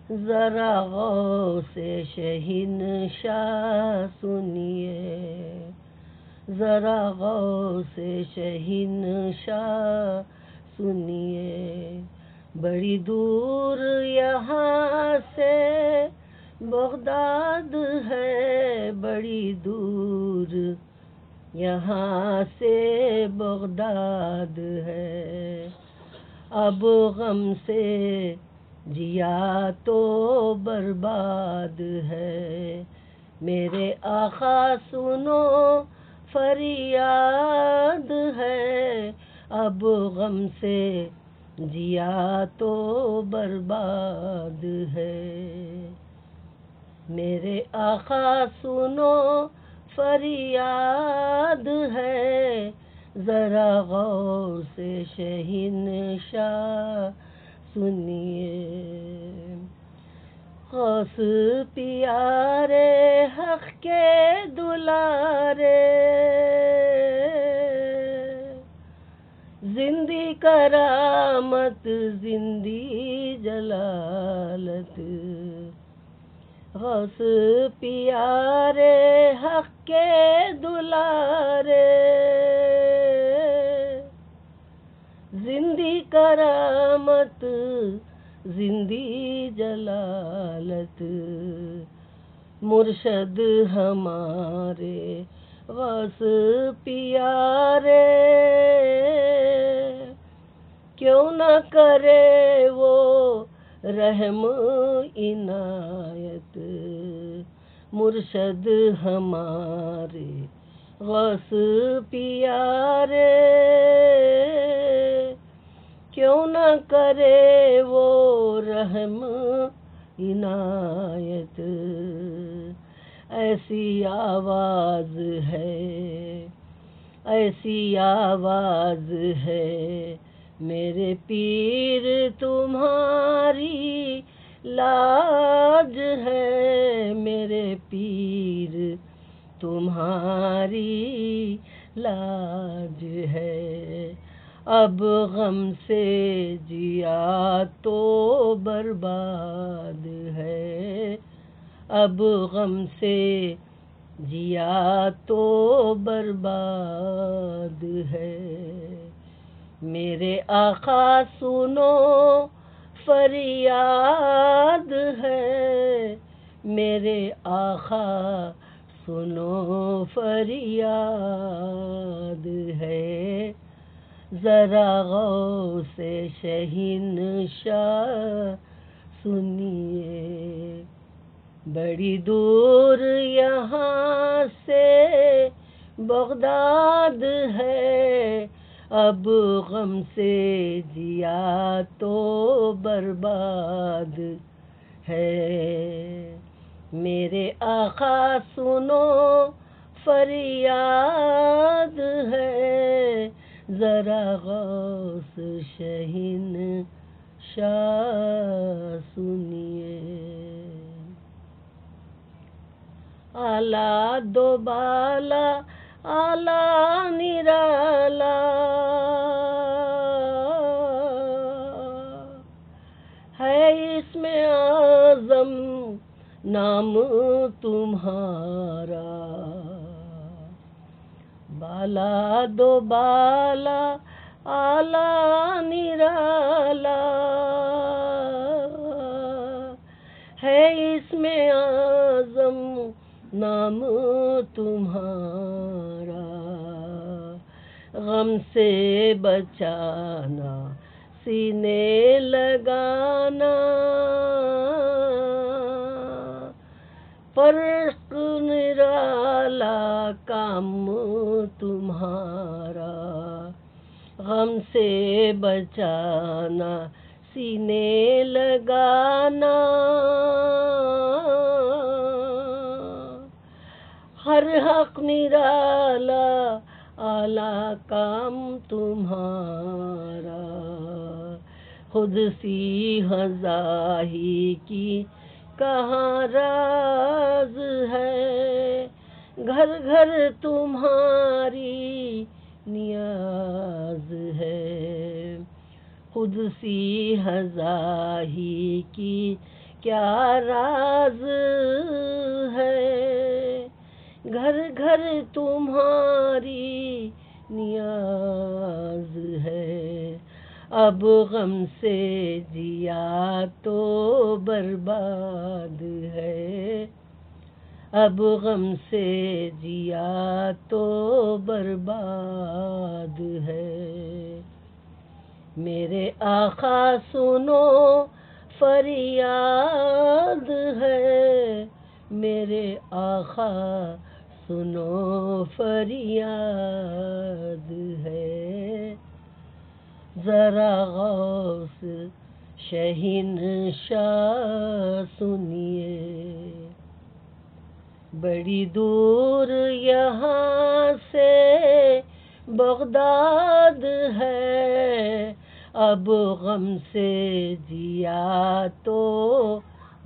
ذرا غوث شہنشاہ سنیے، ذرا غوث شہنشاہ سنیے، بڑی دور یہاں سے بغداد ہے، بڑی دور یہاں سے بغداد ہے، اب غم سے جیا تو برباد ہے، میرے آقا سنو فریاد ہے، اب غم سے جیا تو برباد ہے، میرے آقا سنو فریاد ہے، ذرا غوث شہنشاہ سنیے، غوث پیارے حق کے دلارے، زندی کرامت زندی جلالت، غوث پیارے حق کے دلارے، زندی کرامت زندی جلالت، مرشد ہمارے غوث پیارے، کیوں نہ کرے وہ رحم عنایت، مرشد ہمارے غوث پیارے، کیوں نہ کرے وہ رحم عنایت، ایسی آواز ہے، ایسی آواز ہے میرے پیر تمہاری لاج ہے، میرے پیر تمہاری لاج ہے، اب غم سے جیا تو برباد ہے، اب غم سے جیا تو برباد ہے، میرے آقا سنو فریاد ہے، میرے آقا سنو فریاد ہے، ذرا غوث شہنشاہ سنیے، بڑی دور یہاں سے بغداد ہے، اب غم سے جیا تو برباد ہے، میرے آقا سنو فریاد ہے، ذرا غوث شہنشاہ سنیے، اعلیٰ دو بالا اعلیٰ نرالا، ہے اس میں اعظم نام تمہارا، بالا دو بالا اعلیٰ نرالا، ہے اس میں اعظم نام تمہارا، غم سے بچانا سینے لگانا، فرق نرالا کام تمہارا، غم سے بچانا سینے لگانا، ہر حق نرالا اعلیٰ کام تمہارا، خود سی ہزاہی کی کہاں راز ہے، گھر گھر تمہاری نیاز ہے، خود سی ہزاہی کی کیا راز ہے، گھر گھر تمہاری نیاز ہے، اب غم سے جیا تو برباد ہے، اب غم سے جیا تو برباد ہے۔ میرے آقا سنو فریاد ہے، میرے آقا سنو فریاد ہے، ذرا غوث شہنشاہ سنیے، بڑی دور یہاں سے بغداد ہے، اب غم سے جیا تو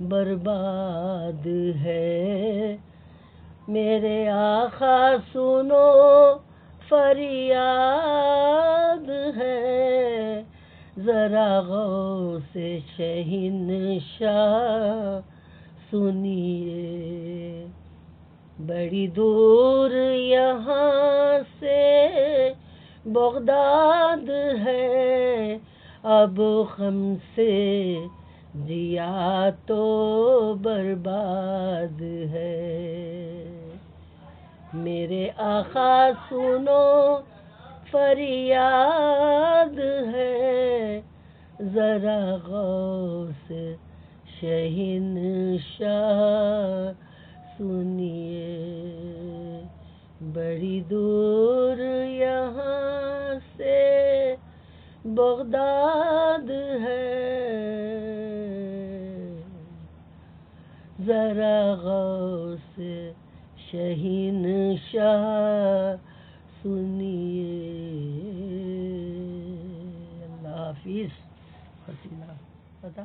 برباد ہے، میرے آقا سنو فریاد ہے، ذرا غوث شہنشاہ سنیے، بڑی دور یہاں سے بغداد ہے، اب غم سے جیا تو برباد ہے، میرے آقا سنو فریاد ہے، ذرا غوث شہنشاہ سنیے، بڑی دور یہاں سے بغداد ہے، ذرا غوث شہنشاہ سنیے۔ اللہ حافظ حسینہ، پتہ